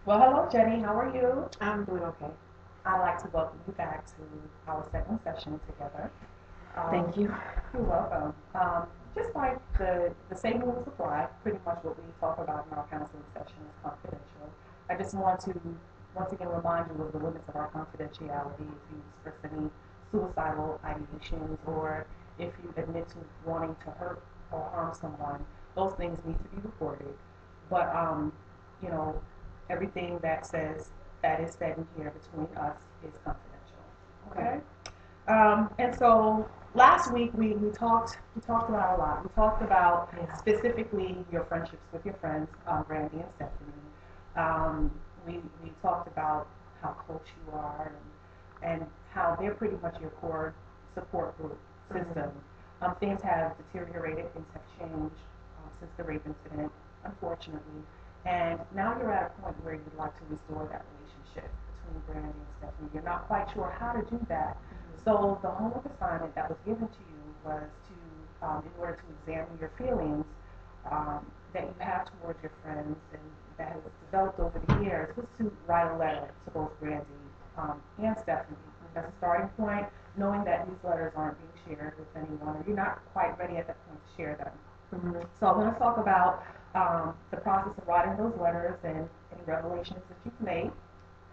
Well, hello, Jenny. How are you? I'm doing okay. I'd like to welcome you back to our second session together. Um, Thank you. you're welcome. Just like the same rules apply, pretty much what we talk about in our counseling session is confidential. I just want to once again remind you of the limits of our confidentiality. If you express any suicidal ideations or if you admit to wanting to hurt or harm someone, those things need to be recorded. But you know, everything that is said in here between us is confidential. Okay. And so last week we talked about a lot. We talked about Yeah. specifically your friendships with your friends, Brandy and Stephanie. Um, we talked about how close you are and how they're pretty much your core support group system. Things have deteriorated, things have changed since the rape incident, unfortunately. And now you're at a point where you'd like to restore that relationship between Brandy and Stephanie. You're not quite sure how to do that. So the homework assignment that was given to you was to, in order to examine your feelings that you have towards your friends and that has developed over the years, was to write a letter to both Brandy and Stephanie. That's a starting point, knowing that these letters aren't being shared with anyone, or you're not quite ready at that point to share them. So I'm going to talk about the process of writing those letters and any revelations that you've made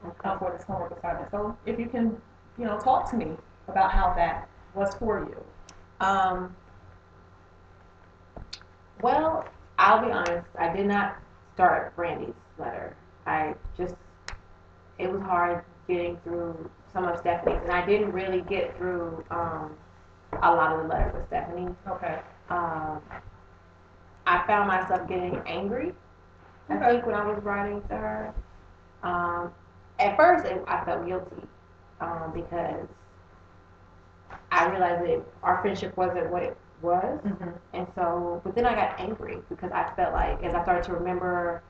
Okay. for this homework assignment. So if you can, talk to me about how that was for you. Um, well, I'll be honest. I did not start Brandy's letter. I just, it was hard getting through some of Stephanie's, and I didn't really get through a lot of the letters with Stephanie. Okay. Um, I found myself getting angry, I Okay. think, when I was writing to her. Um, at first, I felt guilty because I realized that our friendship wasn't what it was. And so, but then I got angry because I felt like, as I started to remember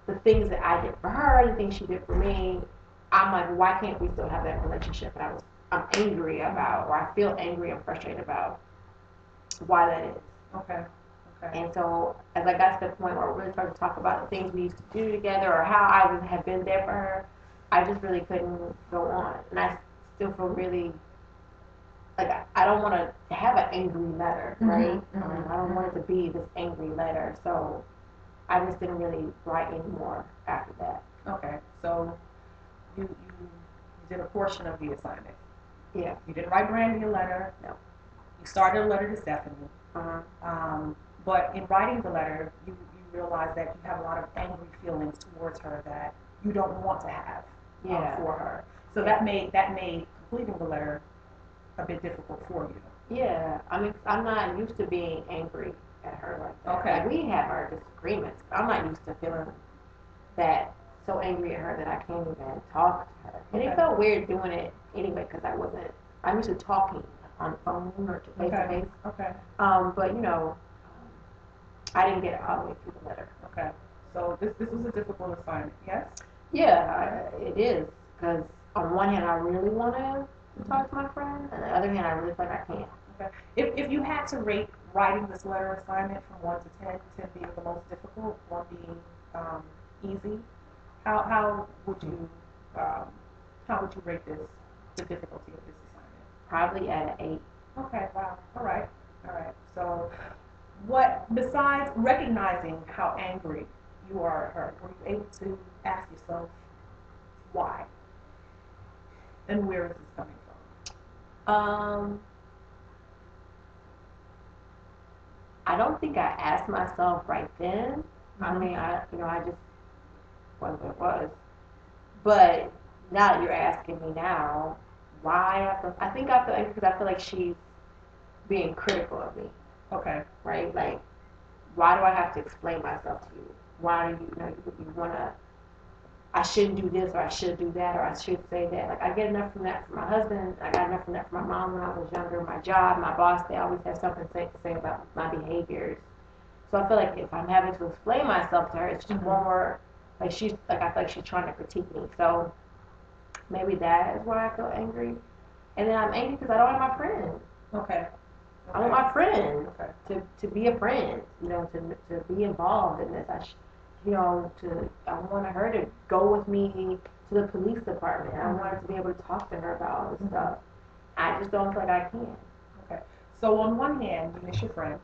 the things that I did for her, the things she did for me, I'm like, why can't we still have that relationship? And I'm angry about, or I feel angry and frustrated about why that is. Okay. Okay. And so, as I got to the point where we really started to talk about the things we used to do together or how I would have been there for her, I just really couldn't go on. And I still feel really like I don't want to have an angry letter, right? I don't want it to be this angry letter. So I just didn't really write anymore after that. Okay. So you did a portion of the assignment. Yeah. You didn't write Brandy a letter. No. You started a letter to Stephanie. Uh-huh. But in writing the letter, you realize that you have a lot of angry feelings towards her that you don't want to have Yeah. for her. So Yeah. that made completing the letter a bit difficult for you. Yeah. I mean, I'm not used to being angry at her like that. Okay. Like, we have our disagreements. I'm not used to feeling that so angry at her that I can't even talk to her. And it felt weird doing it anyway because I'm used to talking on the phone or face to face. Okay. But I didn't get it all the way through the letter. Okay. So this was a difficult assignment. Yes. Yeah, it is because on one hand I really want to talk to my friend, and on the other hand I really feel like I can't. Okay. If you had to rate writing this letter assignment from 1 to 10, 10 being the most difficult, one being easy, how would you um, rate the difficulty of this assignment? Probably at an 8. Okay. Wow. All right. All right. So what besides recognizing how angry you are at her, were you able to ask yourself why and where is this coming from? Um, I don't think I asked myself right then. I mean, I just was what it was. But now that you're asking me now, why I think I feel angry because I feel like she's being critical of me, Okay. right? Like, why do I have to explain myself to you? Why do you want to? I shouldn't do this or I should do that or I should say that. Like, I get enough from that from my husband. I got enough from that from my mom when I was younger. My job, my boss, they always have something to say about my behaviors. So I feel like if I'm having to explain myself to her, it's just more like I feel like she's trying to critique me. So maybe that is why I feel angry. And then I'm angry because I don't have my friend. Okay. I want my friend Okay. to be a friend, to be involved in this. I wanted her to go with me to the police department. I wanted to be able to talk to her about all this stuff. I just don't feel like I can. Okay. So on one hand, you miss your friend.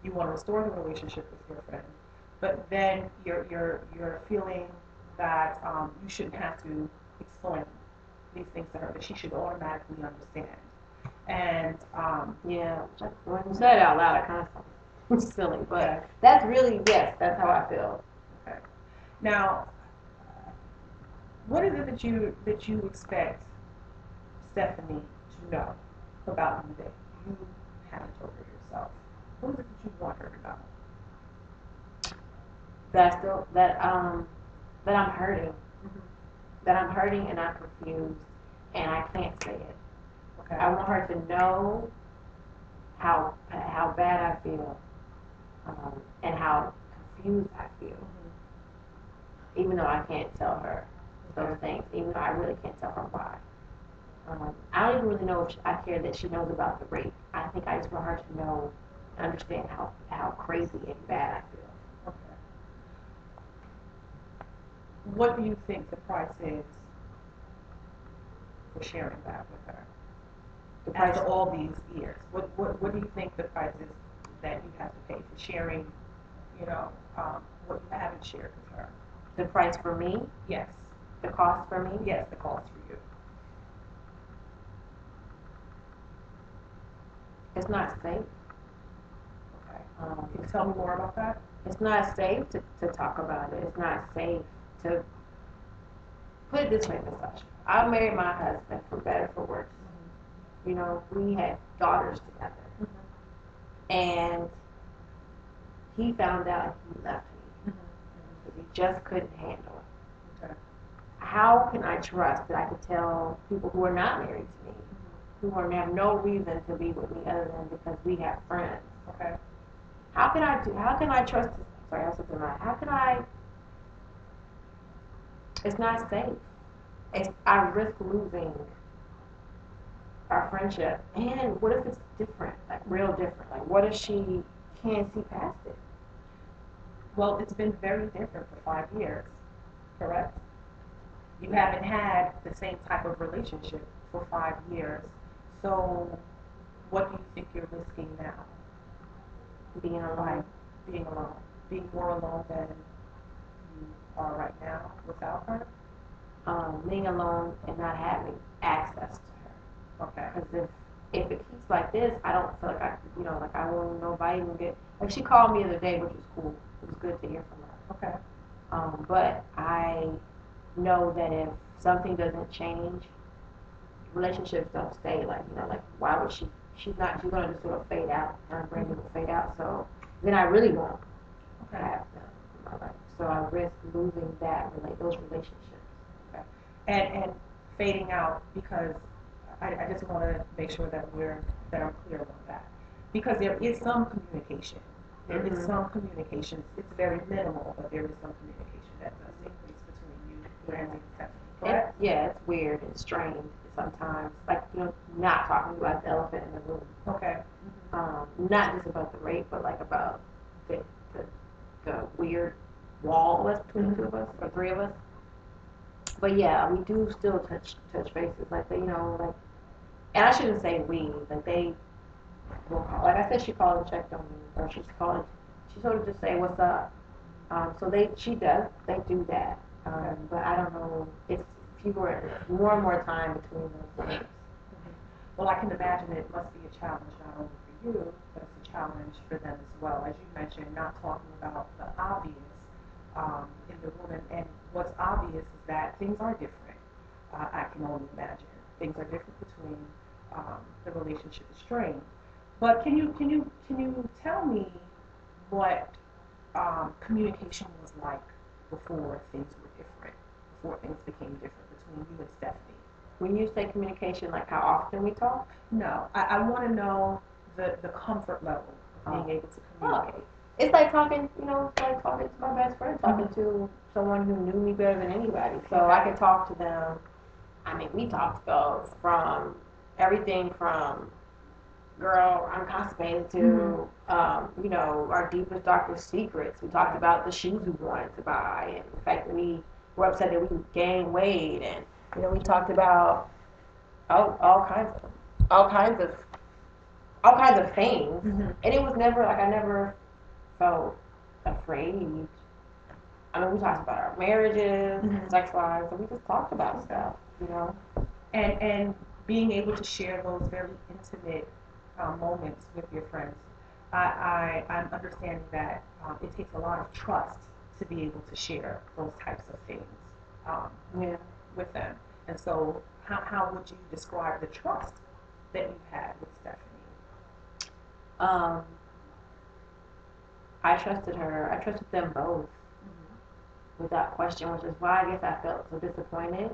You want to restore the relationship with your friend, but then you're feeling that you shouldn't have to explain these things to her, that she should automatically understand. And Yeah, when you say it out loud, it kind of sounds silly, but okay. that's really, yes, that's how I feel. Okay. Now, what is it that you expect Stephanie to know about you that you haven't told her yourself? What is it that you want her to know? That I'm hurting, Mm-hmm. that I'm hurting and I'm confused, and I can't say it. Okay. I want her to know how bad I feel, and how confused I feel, even though I can't tell her those things, even though I really can't tell her why. I don't even really know if I care that she knows about the rape. I think I just want her to know, understand how crazy and bad I feel. Okay. What do you think the price is for sharing that with her? After all these years, what do you think the price is that you have to pay for sharing, you know, what you haven't shared with her? The price for me? Yes. The cost for me? Yes, the cost for you. It's not safe. Okay. Can you tell me more about that? It's not safe to talk about it. It's not safe to put it this way, Miss Sasha. I married my husband for better for worse. You know, we had daughters together. And he found out he left me because he just couldn't handle it. Okay. How can I trust that I could tell people who are not married to me, who have no reason to be with me other than because we have friends? Okay. How can I trust this? Sorry, I was looking at how can I? It's not safe. I risk losing our friendship. And what if it's different, like real different? Like, what if she can't see past it? Well, it's been very different for 5 years, correct? You haven't had the same type of relationship for 5 years. So, what do you think you're risking now? Being alone. Being alone. Being more alone than you are right now without her? Being alone and not having access to her. Okay. Because if it keeps like this, I don't feel like like I won't nobody even get. Like she called me the other day, which was cool. It was good to hear from her. Okay. But I know that if something doesn't change, relationships don't stay. Like why would she? She's gonna just sort of fade out. Her and Brandon will fade out. So then I really won't have them in my life. So I risk losing those relationships. Okay. And fading out because I just want to make sure that I'm clear on that because there is some communication. There is some communication. It's very minimal, but there is some communication that does take place between you, Randy, and Stephanie. Correct? It's weird and strange sometimes. Like not talking about the elephant in the room. Okay. Not just about the rape, but like about the the weird wall that's between the two of us or three of us. But yeah, we do still touch bases. Like they, like, and I shouldn't say we, like they will call. Like I said, she called and checked on me, or she's calling. She sort of just say what's up. So they do that. But I don't know. It's more and more time between those things. Well, I can imagine it must be a challenge not only for you, but it's a challenge for them as well. As you mentioned, not talking about the obvious in the room, and what's obvious is that things are different. I can only imagine things are different between the relationship is strained. But can you tell me what communication was like before things were different, before things became different between you and Stephanie? When you say communication, like how often we talk? No, I want to know the comfort level of being able to communicate. It's like talking, it's like talking to my best friend, talking to someone who knew me better than anybody. So I can talk to them. I mean, we talked from everything from girl, I'm constipated too. You know, our deepest, darkest secrets. We talked about the shoes we wanted to buy, and the fact that we were upset that we gained weight, and you know, we talked about all kinds of all kinds of all kinds of things. And it was never like I never felt afraid. I mean, we talked about our marriages, sex lives, and we just talked about stuff, you know. And being able to share those very intimate moments with your friends. I'm understanding that it takes a lot of trust to be able to share those types of things um, Yeah. with them. And so, how would you describe the trust that you've had with Stephanie? Um, I trusted her. I trusted them both without question, which is why I guess I felt so disappointed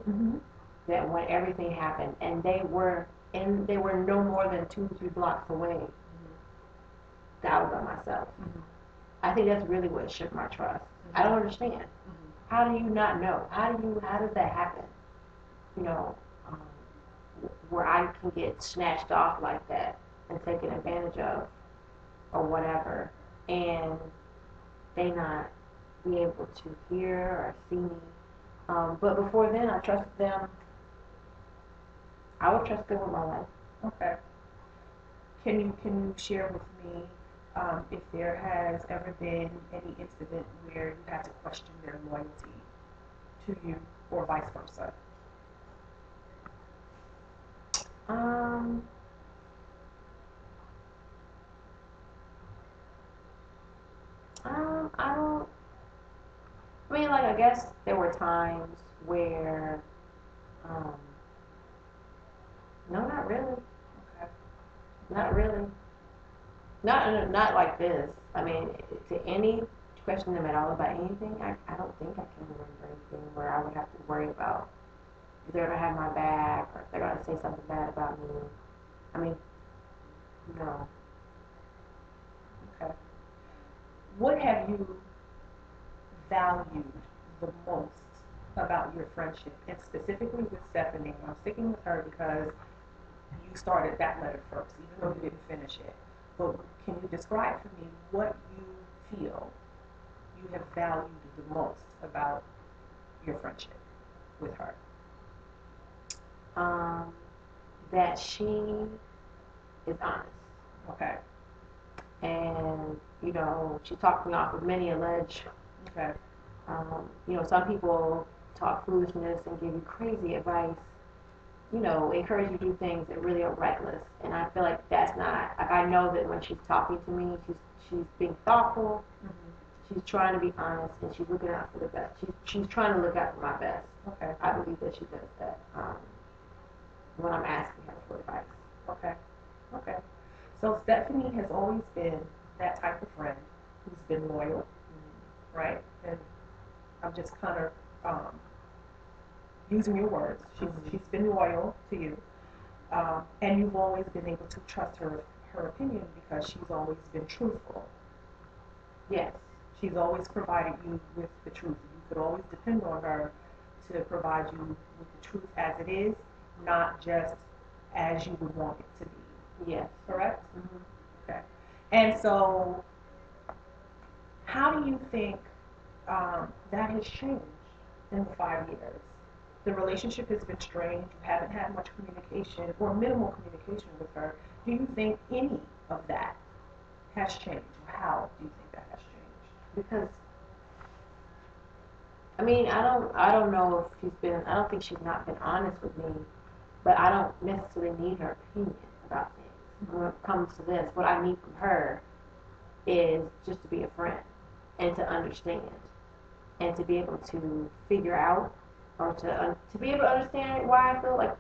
that when everything happened, and they were no more than 2-3 blocks away, that I was by myself. I think that's really what shook my trust. I don't understand. How do you not know? How does that happen? You know, where I can get snatched off like that and taken advantage of or whatever, and they not be able to hear or see me. But before then, I trusted them. I would trust them with my life. Okay. Can you share with me if there has ever been any incident where you had to question their loyalty to you, or vice versa? Um, I don't. I mean, like I guess there were times where, um, no, not really, Okay. not really, not like this. I mean, to any question them at all about anything, I don't think I can remember anything where I would have to worry about if they're gonna have my back or if they're gonna say something bad about me. I mean, no. Okay. What have you valued the most about your friendship, and specifically with Stephanie? I'm sticking with her because you started that letter first, even though you didn't finish it. But can you describe for me what you feel you have valued the most about your friendship with her? Um, that she is honest. Okay. And you know she talked me off of many a ledge. Okay. You know, some people talk foolishness and give you crazy advice. You know, encourage you to do things that really are reckless. And I feel like that's not. Like I know that when she's talking to me, she's being thoughtful. She's trying to be honest, and she's looking out for the best. She's trying to look out for my best. Okay. I believe that she does that when I'm asking her for advice. Okay. Okay. So Stephanie has always been that type of friend who's been loyal, right? And I'm just kind of using your words. She's been loyal to you, and you've always been able to trust her opinion because she's always been truthful. Yes. She's always provided you with the truth. You could always depend on her to provide you with the truth as it is, not just as you would want it to be. Yes. Correct? Okay. And so, how do you think that has changed in the 5 years? The relationship has been strained. You haven't had much communication or minimal communication with her. Do you think any of that has changed? How do you think that has changed? Because I mean, I don't know if I don't think she's not been honest with me, but I don't necessarily need her opinion about things. When it comes to this, what I need from her is just to be a friend and to understand and to be able to figure out or to be able to understand why I feel like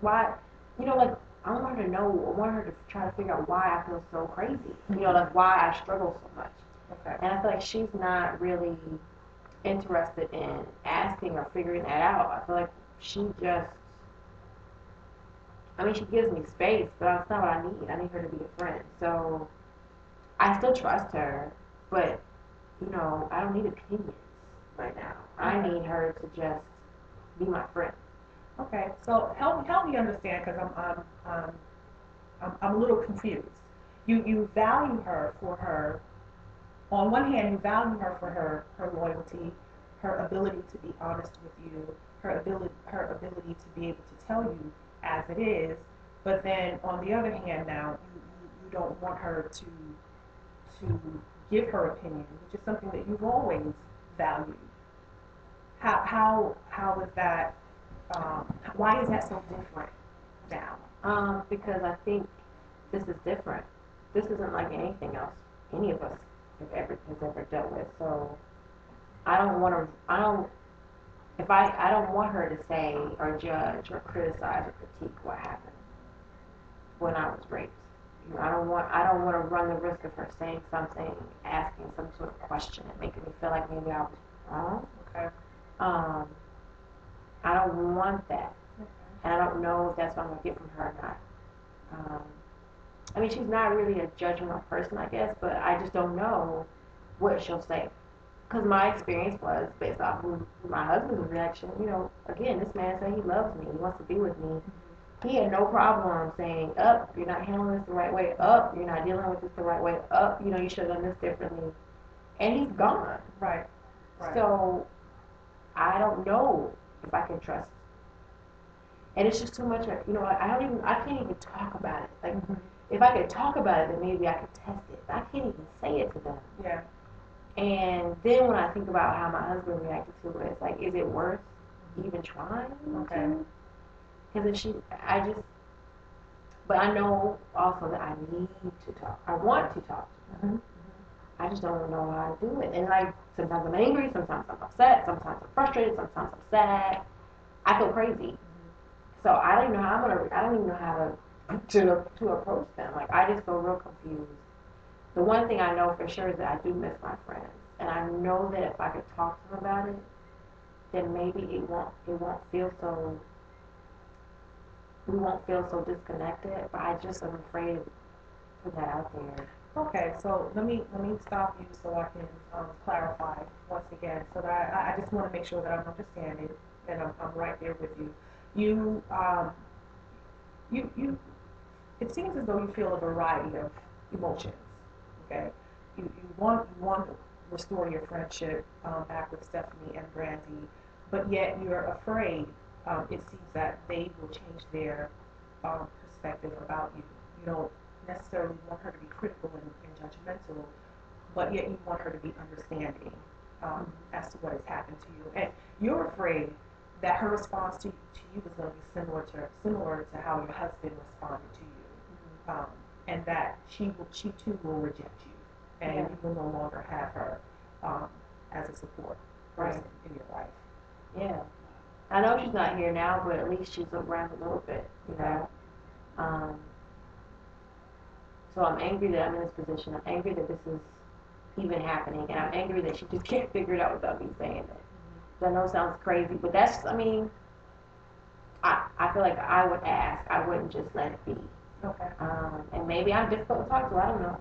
you know, like I want her to know, I want her to try to figure out why I feel so crazy, you know, like why I struggle so much. Okay. And I feel like she's not really interested in asking or figuring that out. I feel like she just, I mean, she gives me space, but that's not what I need. I need her to be a friend. So I still trust her, but, you know, I don't need opinions right now. I need her to just be my friend. Okay. So help me understand because I'm a little confused. You value her for her. On one hand, you value her for her loyalty, her ability to be honest with you, her ability to be able to tell you as it is. But then on the other hand, now you don't want her to give her opinion, which is something that you've always valued. How is that? Why is that so different now? Because I think this is different. This isn't like anything else any of us has ever dealt with. So I don't want to. I don't. If I don't want her to say or judge or criticize or critique what happened when I was raped. You know, I don't want to run the risk of her saying something, asking some sort of question, and making me feel like maybe I was wrong. Okay. Um, I don't want that, and I don't know if that's what I'm gonna get from her or not. Um, I mean, she's not really a judgmental person, I guess, but I just don't know what she'll say. Because my experience was based off of my husband's reaction. You know, again, this man said he loves me, he wants to be with me. He had no problem saying, "Up, you're not handling this the right way. Up, you're not dealing with this the right way. Up, you know, you should have done this differently." And he's gone. Right. Right. So I don't know if I can trust. And it's just too much. You know, I can't even talk about it. Like, if I could talk about it, then maybe I could test it. But I can't even say it to them. Yeah. And then when I think about how my husband reacted to it, it's like, is it worth even trying Okay. to? Because if she, I just, but I know also that I need to talk. I want to talk to her. I just don't know how to do it. And like, sometimes I'm angry, sometimes I'm upset, sometimes I'm frustrated, sometimes I'm sad. I feel crazy. So I don't even know how I don't even know how to approach them. Like, I just feel real confused. The one thing I know for sure is that I do miss my friends. And I know that if I could talk to them about it, then maybe it won't feel so we won't feel so disconnected, but I just am afraid to put that out there. Okay, so let me stop you so I can clarify once again, so that I just want to make sure that I'm understanding and I'm right there with you. You you it seems as though you feel a variety of emotions. Okay, you want to restore your friendship back with Stephanie and Brandy, but yet you're afraid. It seems that they will change their perspective about you. You don't necessarily want her to be critical and judgmental, but yet you want her to be understanding as to what has happened to you, and you're afraid that her response to you is going to be similar to how your husband responded to you, and that she too will reject you, and you will no longer have her um, as a support person in your life. Yeah. I know she's not here now, but at least she's around a little bit, you know. Um, so I'm angry that I'm in this position. I'm angry that this is even happening, and I'm angry that she just can't figure it out without me saying it. So I know it sounds crazy, but that's, I mean, I feel like I would ask. I wouldn't just let it be. Okay. And maybe I'm difficult to talk to. I don't know.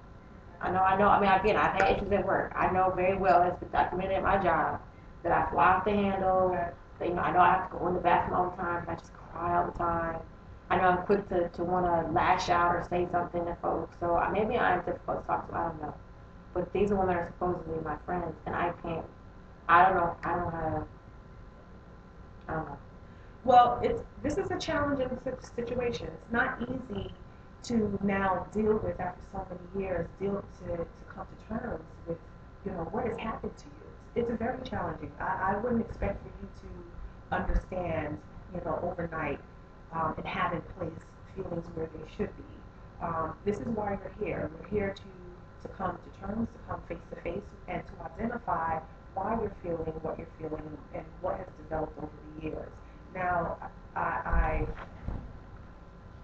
I know. I mean, again, I've had issues at work. I know very well, it's been documented at my job, that I fly off the handle. Okay. That, you know, I know I have to go in the bathroom all the time. I just cry all the time. I know I'm quick to want to lash out or say something to folks. So maybe I'm difficult to talk to. I don't know. But these women are supposedly my friends, and I can't. I don't know. I don't know how to. I don't know. Well, this is a challenging situation. It's not easy to now deal with after so many years. To come to terms with what has happened to you. It's very challenging. I wouldn't expect for you to understand overnight and have in place feelings where they should be. This is why you're here. We're here to come to terms, to come face to face, and to identify why you're feeling what you're feeling and what has developed over the years. Now, I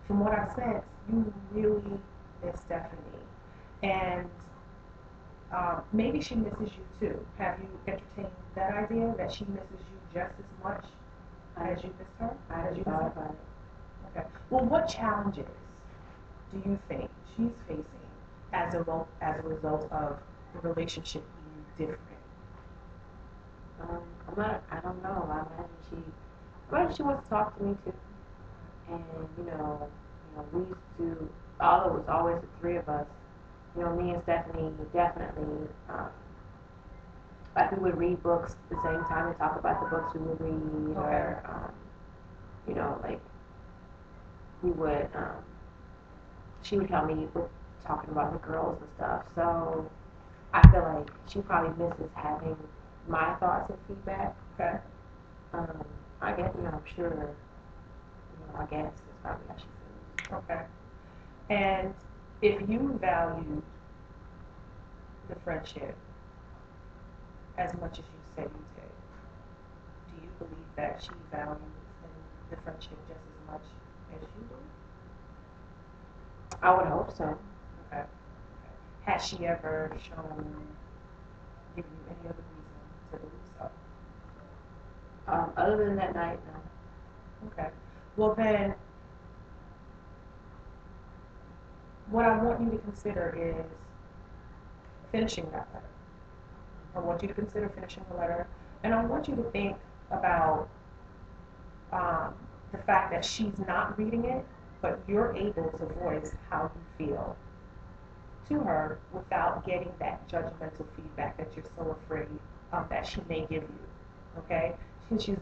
from what I sense, you really miss Stephanie, and maybe she misses you too. Have you entertained that idea that she misses you just as much as you miss her? I As you thought miss her? about it. Okay. Well, what challenges do you think she's facing as a result of the relationship being different? I don't know. Imagine she wants to talk to me too. And we used to, although it was always the three of us, you know, me and Stephanie definitely, like we would read books at the same time and talk about the books we would read, Okay. or, you know, like we would, she would help me with talking about the girls and stuff. So I feel like she probably misses having my thoughts and feedback. Okay. I guess, you know, I'm sure, you know, I guess that's probably how she feels. Okay. And if you valued the friendship as much as you say you did, do you believe that she values the friendship just as much as you do? I would hope so. Okay. Has she ever shown, given you any other reason to believe so? Other than that night, no. Okay. Well then, what I want you to consider is finishing that letter. I want you to consider finishing the letter, and I want you to think about the fact that she's not reading it, but you're able to voice how you feel to her without getting that judgmental feedback that you're so afraid that she may give you. Okay? She's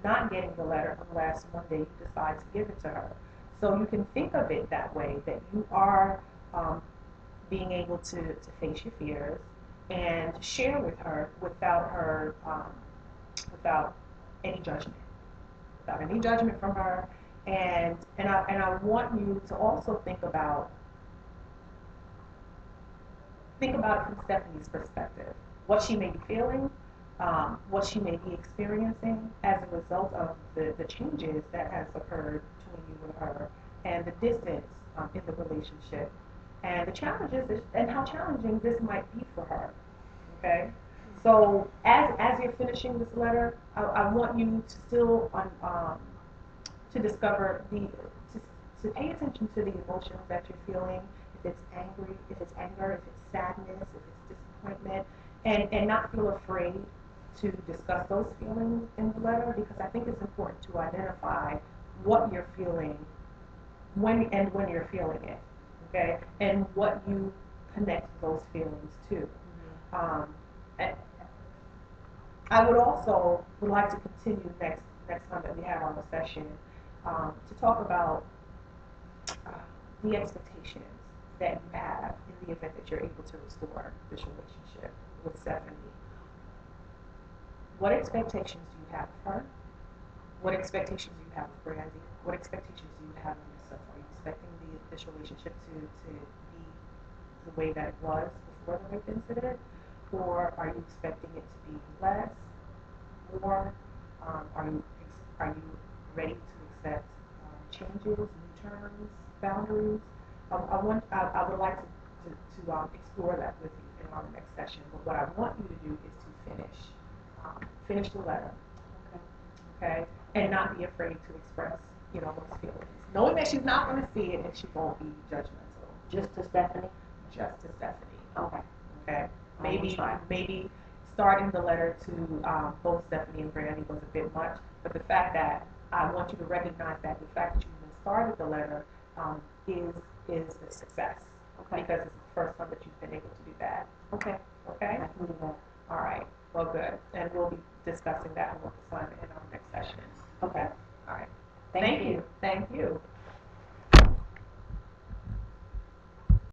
not getting the letter unless one day you decide to give it to her. So you can think of it that way, that you are being able to face your fears and share with her without any judgment, from her. And I want you to also think about it from Stephanie's perspective, what she may be feeling, what she may be experiencing as a result of the changes that has occurred between you and her, and the distance in the relationship, and the challenges and how challenging this might be for her. Okay, so as you're finishing this letter, I want you to still to discover to pay attention to the emotions that you're feeling. If it's angry, if it's anger, if it's sadness, if it's disappointment, and not feel afraid to discuss those feelings in the letter, because I think it's important to identify what you're feeling when you're feeling it, okay, and what you connect those feelings to. Um, I would like to continue next time that we have on the session to talk about the expectations that you have in the event that you're able to restore this relationship with Stephanie. What expectations do you have of her? What expectations do you have of Brandy? What expectations do you have of yourself? Are you expecting this relationship to be the way that it was before the rape incident? Or are you expecting it to be less, more? Are you ready to accept changes, new terms, boundaries? I would like to explore that with you in our next session. But what I want you to do is to finish the letter, okay, and not be afraid to express, those feelings, knowing that she's not going to see it and she won't be judgmental. Just to Stephanie? Just to Stephanie. Okay. Okay. Maybe starting the letter to both Stephanie and Brandy was a bit much, but the fact that I want you to recognize that the fact that you even started the letter is a success. Okay. Because it's the first time that you've been able to do that. Okay. Okay? I can do that. All right. Well, good. And we'll be discussing that more